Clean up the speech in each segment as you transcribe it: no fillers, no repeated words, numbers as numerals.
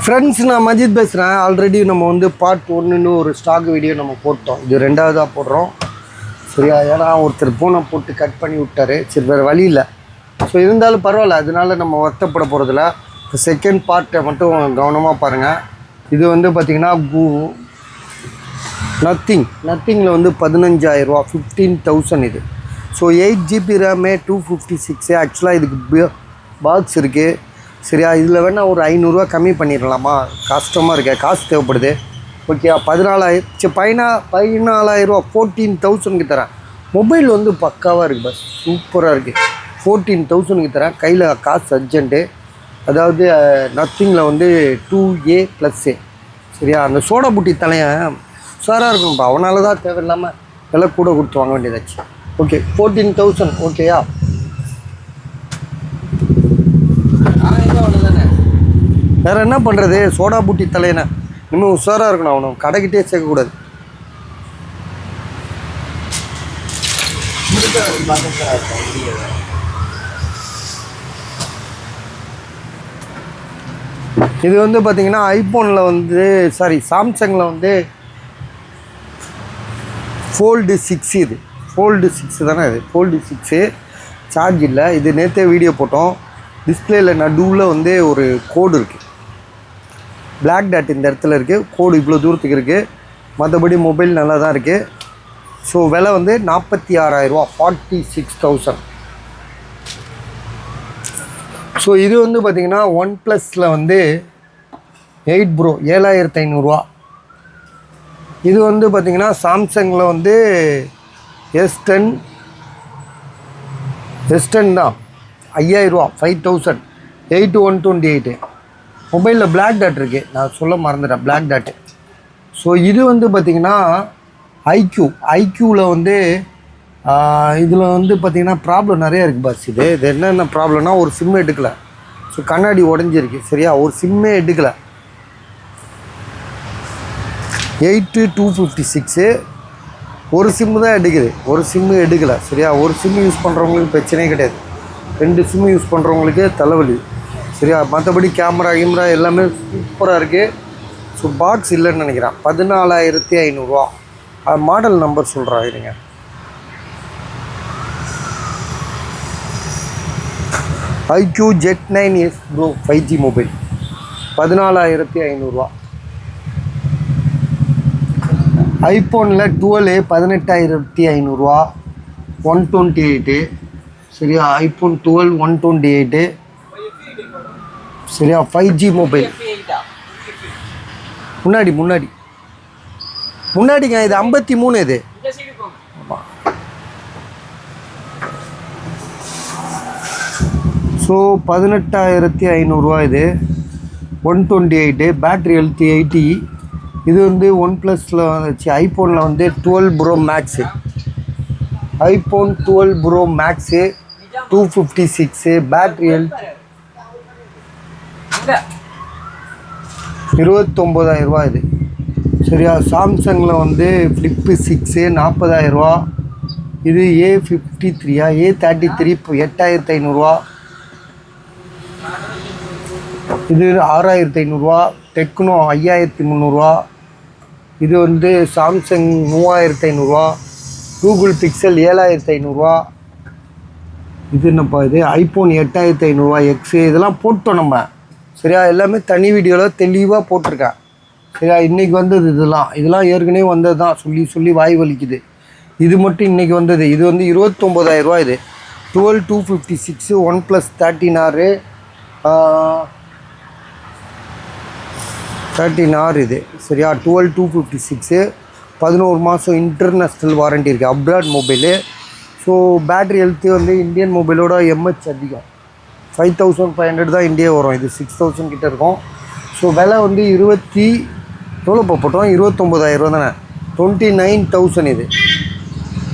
Friends, நான் மஜித் பேசுகிறேன். Already நம்ம வந்து பார்ட் 1ன்னு ஒரு ஸ்டாக் வீடியோ நம்ம போட்டோம். இது 2வதாக போடுறோம். சரியா? ஏன்னா ஒருத்தர் பூனை போட்டு கட் பண்ணி விட்டார். சரி, வேறு வழி இல்லை. ஸோ இருந்தாலும் பரவாயில்ல, அதனால நம்ம வருத்தப்பட போகிறதில்ல. இப்போ செகண்ட் பார்ட்டை மட்டும் கவனமாக பாருங்கள். இது வந்து பார்த்திங்கன்னா நத்திங்கில் வந்து 15,000 ரூபா, 15,000 இது. So 8GB RAM, 256. ஆக்சுவலாக இதுக்கு பாக்ஸ் இருக்குது. சரியா? இதில் வேணால் ஒரு 500 கம்மி பண்ணிடலாமா? கஷ்டமாக இருக்கே, காசு தேவைப்படுது. ஓகே, 14,000. சரி, 14,000 ரூபா, 14,000க்கு தரேன். மொபைல் வந்து பக்காவாக இருக்குது, பஸ் சூப்பராக இருக்குது. 14,000க்கு தரேன். கையில் காசு அர்ஜென்ட்டு. அதாவது நத்திங்கில் வந்து 2A+A. சரியா? அந்த சோடா புட்டி தலையன் சாராக இருக்கும்ப்பா. அவனால தான் தேவையில்லாமல் விலை கூட கொடுத்து வாங்க வேண்டியதாச்சு. ஓகே, 14,000. ஓகேயா? வேறு என்ன பண்ணுறது? சோடா புட்டி தலையனை இன்னும் உஷாராக இருக்கணும். அவனும் கடைக்கிட்டே சேர்க்கக்கூடாது. இது வந்து பார்த்திங்கன்னா ஐஃபோனில் வந்து சாம்சங்கில் வந்து Fold 6. இது Fold 6 தானே? இது Fold 6. சார்ஜ் இல்லை. இது நேற்றே வீடியோ போட்டோம். டிஸ்பிளேயில் நடுவில் வந்து ஒரு கோடு இருக்குது. பிளாக் டாட் இந்த இடத்துல இருக்குது. கோடு இவ்வளோ தூரத்துக்கு இருக்குது. மற்றபடி மொபைல் நல்லா தான் இருக்குது. ஸோ விலை வந்து 46,000 ரூபா, 46,000. ஸோ இது வந்து பார்த்திங்கன்னா OnePlusல வந்து 8 Pro 7,500 ரூபா. இது வந்து பார்த்திங்கன்னா சாம்சங்கில் வந்து S10 தான் 5,000 ரூபா, 5,000. 8,128. மொபைலில் பிளாக் டாட் இருக்குது. நான் சொல்ல மறந்துட்டேன், பிளாக் டாட்டு. ஸோ இது வந்து பார்த்திங்கன்னா ஐக்யூவில் வந்து இதில் வந்து பார்த்திங்கன்னா ப்ராப்ளம் நிறையா இருக்குது பாஸ். இது என்னென்ன ப்ராப்ளம்னா, ஒரு சிம்மு எடுக்கலை. ஸோ கண்ணாடி உடஞ்சிருக்கு. சரியா? ஒரு சிம்மே எடுக்கலை. 8,256. ஒரு சிம்மு தான் எடுக்குது. ஒரு சிம்மு எடுக்கலை. சரியா? ஒரு சிம்மு யூஸ் பண்ணுறவங்களுக்கு பிரச்சனையே கிடையாது. 2 சிம்மு யூஸ் பண்ணுறவங்களுக்கு தலைவலி. சரியா? மற்றபடி கேமரா எல்லாமே சூப்பராக இருக்குது. ஸோ பாக்ஸ் இல்லைன்னு நினைக்கிறேன். 14,500 ரூபா. மாடல் நம்பர் சொல்கிறேன் இருங்க. iQOO Z9S Pro 5G mobile 14,500 ரூபா. ஐஃபோனில் 12A 18,500 ரூபா, 128. சரியா? ஐஃபோன் 12 128. சரியா? 5G mobile. முன்னாடிங்க இது 53. இது ஸோ 18,500 ரூபா. இது 128. Battery health 80. இது வந்து OnePlusல வந்துச்சு. ஐஃபோனில் வந்து 12 Pro Max. IPhone 12 Pro Max 256. Battery health 29,000 ரூபா. இது சரியா? சாம்சங்கில் வந்து Flip 6 40,000 ரூபா. இது A53 A33 8,500 ரூபா. இது 6,500 ரூபா. டெக்னோ 5,300 ரூபா. இது வந்து சாம்சங் 3,500 ரூபா. கூகுள் பிக்சல் 7,500 ரூபா. இது என்னப்பா? இது ஐஃபோன் 8,500 ரூபா X. இதெல்லாம் போட்டோம் நம்ம. சரியா? எல்லாமே தனி வீடியோவில் தெளிவாக போட்டிருக்கேன். சரியா? இன்றைக்கி வந்தது இதெல்லாம் ஏற்கனவே வந்தது தான். சொல்லி வாய் வலிக்குது. இது மட்டும் இன்றைக்கி வந்தது. இது வந்து 29,000 ரூபா. இது 12,256 OnePlus 13R இது. சரியா? 12,256 11 மாதம் இன்டர்நேஷ்னல் வாரண்ட்டி இருக்குது. Abroad mobile. So battery health வந்து இந்தியன் மொபைலோட MH அதிகம். 5,500 தான் இந்தியா வரும். இது 6,000 கிட்ட இருக்கும். ஸோ விலை வந்து எவ்வளோ போட்டோம்? 29,000 ரூபா தானே? 29,000 இது.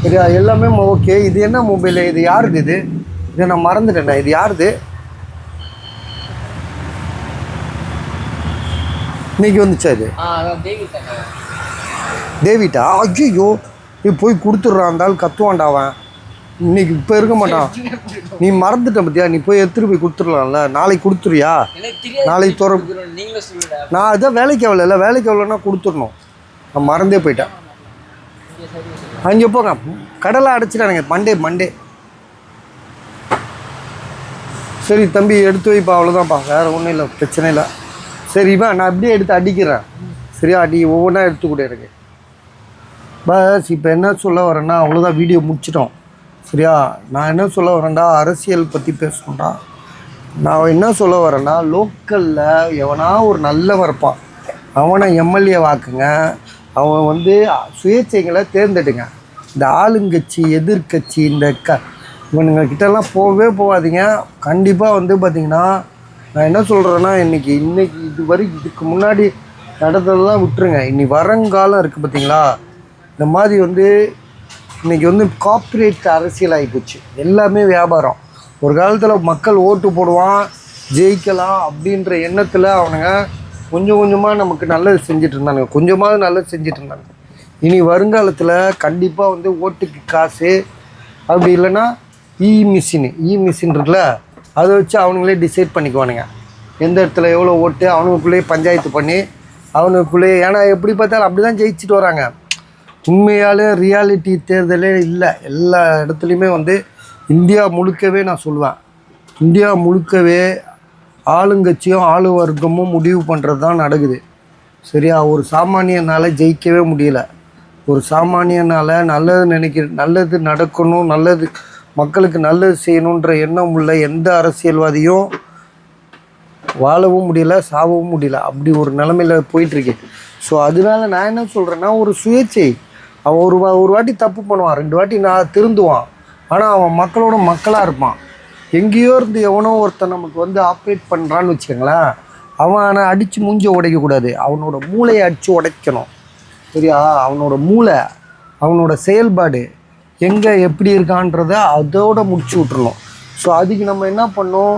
சரியா? எல்லாமே ஓகே. இது என்ன மொபைலு? இது யாருது? இதை நான் மறந்துட்டேன்டா. இது யாருது? இன்னைக்கு வந்துச்சா? இது டேவிட்டா? ஐயோ, இது போய் கொடுத்துட்றான். இருந்தாலும் கத்துவான்டாவன். இன்னைக்கு இப்போ இருக்க மாட்டான். நீ மறந்துட்ட பத்தியா, நீ போய் எடுத்துகிட்டு போய் கொடுத்துடலாம்ல. நாளைக்கு கொடுத்துருவியா? நாளைக்கு தோற நான் அதான் வேலைக்கு ஆகல, வேலைக்கு ஆகலன்னா கொடுத்துடணும். நான் மறந்தே போயிட்டேன். அங்கே போங்க, கடலை அடைச்சிட்டானுங்க. மண்டே சரி தம்பி எடுத்து வைப்பா, அவ்வளோதான்ப்பா, வேறு ஒன்றும் இல்லை, பிரச்சனை இல்லை. சரிப்பா, நான் அப்படியே எடுத்து அடிக்கிறேன். சரியா, அடி ஒவ்வொன்றா எடுத்து கூட இருக்கு. பஸ் இப்போ என்ன சொல்ல வரேன்னா, அவ்வளோதான், வீடியோ முடிச்சிட்டோம். சரியா, நான் என்ன சொல்ல வரேன்டா, அரசியல் பற்றி பேசணும்டா. நான் என்ன சொல்ல வரேன்னா, லோக்கலில் எவனா ஒரு நல்லவன் இருப்பான், அவனை எம்எல்ஏ வாக்குங்க. அவன் வந்து சுயேட்சைகளை தேர்ந்தெடுங்க. இந்த ஆளுங்கட்சி எதிர்கட்சி இந்த இவனுங்க கிட்டலாம் போகவே போகாதீங்க. கண்டிப்பாக வந்து பார்த்திங்கன்னா, நான் என்ன சொல்கிறேன்னா, இன்றைக்கி இதுக்கு முன்னாடி நடந்ததெல்லாம் விட்டுருங்க. இனி வருங்காலம் இருக்குது பார்த்தீங்களா, இந்த மாதிரி வந்து இன்றைக்கி வந்து கார்ப்பரேட் அரசியல் ஆகிப்போச்சு. எல்லாமே வியாபாரம். ஒரு காலத்தில் மக்கள் ஓட்டு போடுவான், ஜெயிக்கலாம் அப்படின்ற எண்ணத்தில் அவனுங்க கொஞ்சம் கொஞ்சமாக நமக்கு நல்லது செஞ்சுட்டு இருந்தானுங்க. கொஞ்சமாவது நல்லது செஞ்சுட்டு இருந்தாங்க. இனி வருங்காலத்தில் கண்டிப்பாக வந்து ஓட்டுக்கு காசு, அப்படி இல்லைன்னா இ மிஷின் இருக்குல்ல, அதை வச்சு அவனுங்களே டிசைட் பண்ணிக்குவானுங்க எந்த இடத்துல எவ்வளோ ஓட்டு. அவனுக்குள்ளேயே பஞ்சாயத்து பண்ணி அவனுக்குள்ளேயே, ஏன்னா எப்படி பார்த்தாலும் அப்படி தான் ஜெயிச்சுட்டு வராங்க. உண்மையாலே ரியாலிட்டி தேர்தலே இல்லை. எல்லா இடத்துலையுமே வந்து இந்தியா முழுக்கவே நான் சொல்லுவேன், இந்தியா முழுக்கவே ஆளுங்கட்சியும் ஆளு வர்க்கமும் முடிவு பண்ணுறது தான் நடக்குது. சரியா, ஒரு சாமானியனால் ஜெயிக்கவே முடியல. ஒரு சாமானியனால் நல்லது நடக்கணும், நல்லது மக்களுக்கு நல்லது செய்யணுன்ற எண்ணம் உள்ள எந்த அரசியல்வாதியும் வாழவும் முடியல, சாகவும் முடியல. அப்படி ஒரு நிலமையில் போயிட்டுருக்கு. ஸோ அதனால நான் என்ன சொல்கிறேன்னா, ஒரு சுயேட்சை. அவன் ஒரு வாட்டி தப்பு பண்ணுவான், 2 வாட்டி நான் திருந்துவான். ஆனால் அவன் மக்களோட மக்களாக இருப்பான். எங்கேயோ இருந்து எவனோ ஒருத்தன் நமக்கு வந்து ஆப்ரேட் பண்ணுறான்னு வச்சுக்கோங்களேன், அவனை அடித்து மூஞ்சி உடைக்கக்கூடாது, அவனோட மூளையை அடித்து உடைக்கணும். சரியா, அவனோட மூளை, அவனோட செயல்பாடு எங்கே எப்படி இருக்கான்றதை அதோடு முடிச்சு விட்டுருணும். ஸோ அதுக்கு நம்ம என்ன பண்ணோம்,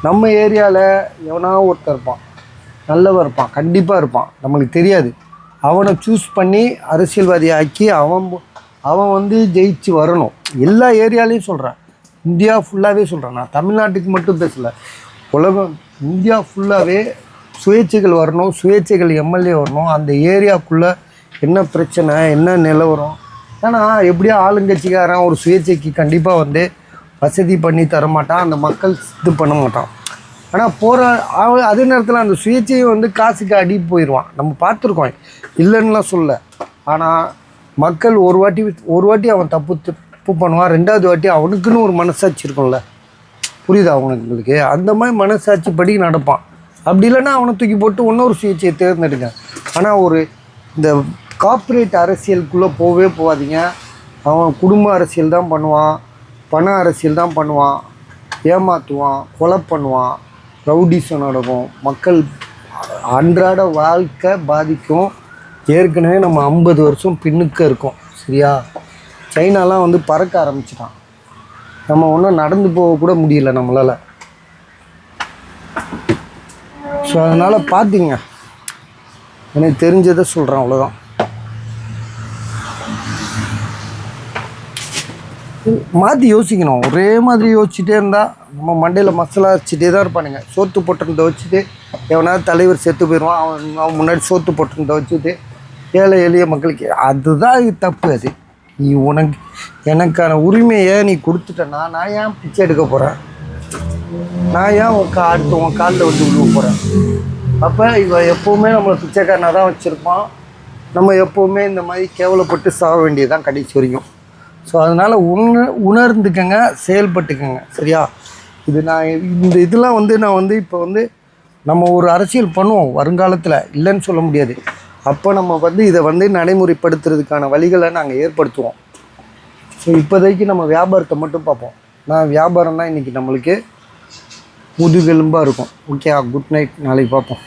நம்ம ஏரியாவில் எவனா ஒருத்தர் இருப்பான், நல்லவன் இருப்பான், கண்டிப்பாக இருப்பான், நம்மளுக்கு தெரியாது. அவனை சூஸ் பண்ணி அரசியல்வாதி ஆக்கி அவன் வந்து ஜெயிச்சு வரணும். எல்லா ஏரியாலையும் சொல்கிறேன், இந்தியா ஃபுல்லாகவே சொல்கிறேன். நான் தமிழ்நாட்டுக்கு மட்டும் பேசலை, உலகம் இந்தியா ஃபுல்லாகவே சுயேட்சைகள் வரணும், சுயேட்சைகள் எம்எல்ஏ வரணும். அந்த ஏரியாவுக்குள்ளே என்ன பிரச்சனை, என்ன நிலவரம். ஏன்னா எப்படியோ ஆளுங்கட்சிக்காரன் ஒரு சுயேட்சைக்கு கண்டிப்பாக வந்து வசதி பண்ணி தரமாட்டான், அந்த மக்கள் இது பண்ண மாட்டான். ஆனால் அதே நேரத்தில் அந்த சுயேட்சையை வந்து காசுக்கு அடி போயிடுவான். நம்ம பார்த்துருக்கோம், இல்லைன்னுலாம் சொல்ல. ஆனால் மக்கள் ஒரு வாட்டி அவன் தப்பு பண்ணுவான், 2வது வாட்டி அவனுக்குன்னு ஒரு மனசாட்சி இருக்கும்ல, புரியுதா அவனுங்களுக்கு? அந்த மாதிரி மனசாட்சி படி நடப்பான். அப்படி இல்லைன்னா அவனை தூக்கி போட்டு இன்னொரு சுயேட்சையை தேர்ந்தெடுங்க. ஆனால் இந்த கார்ப்பரேட் அரசியலுக்குள்ளே போகவே போகாதீங்க. அவன் குடும்ப அரசியல் தான் பண்ணுவான், பண அரசியல் தான் பண்ணுவான், ஏமாற்றுவான், கொலை பண்ணுவான், ரவுடிசம் நடக்கும், மக்கள் அன்றாட வாழ்க்கை பாதிக்கும். ஏற்கனவே நம்ம 50 வருஷம் பின்னுக்கு இருக்கோம். சரியா, சைனாலாம் வந்து பறக்க ஆரம்பிச்சிட்டான், நம்ம ஒன்றும் நடந்து போக கூட முடியல நம்மளால். ஸோ அதனால் பார்த்திங்க, எனக்கு தெரிஞ்சதை சொல்கிறேன், அவ்வளோதான். மாற்றி யோசிக்கணும். ஒரே மாதிரி யோசிச்சுட்டே இருந்தால் நம்ம மண்டையில் மசாலா அரைச்சிட்டே தான் இருப்பானுங்க. சோத்து பொட்டணத்தை வச்சுட்டு எவனாவது தலைவர் செத்து போயிடுவான், அவன் முன்னாடி சோத்து பொட்டணத்தை வச்சுட்டு ஏழை எளிய மக்களுக்கு, அதுதான் இது தப்பு. அது நீ எனக்கான உரிமையை நீ கொடுத்துட்டேன்னா நான் ஏன் பிச்சை எடுக்க போகிறேன், நான் ஏன் உன் காலில் வந்து விழுவ போகிறேன்? அப்போ இவன் எப்போவுமே நம்மளை பிச்சைக்காரனாக தான் வச்சுருப்பான். நம்ம எப்போவுமே இந்த மாதிரி கேவலப்பட்டு சாக வேண்டியதுதான் கடைசி வரைக்கும். ஸோ அதனால் உணர்ந்துக்கங்க, செயல்பட்டுக்கங்க. சரியா, இதெல்லாம் வந்து நான் வந்து இப்போ வந்து நம்ம ஒரு அரசியல் பண்ணுவோம் வருங்காலத்தில், இல்லைன்னு சொல்ல முடியாது. அப்போ நம்ம வந்து இதை வந்து நடைமுறைப்படுத்துறதுக்கான வழிகளை நாங்கள் ஏற்படுத்துவோம். ஸோ இப்போதைக்கு நம்ம வியாபாரத்தை மட்டும் பார்ப்போம். வியாபாரம் தான் இன்றைக்கி நம்மளுக்கு முதுகெலும்பாக இருக்கும். ஓகே, குட் நைட், நாளைக்கு பார்ப்போம்.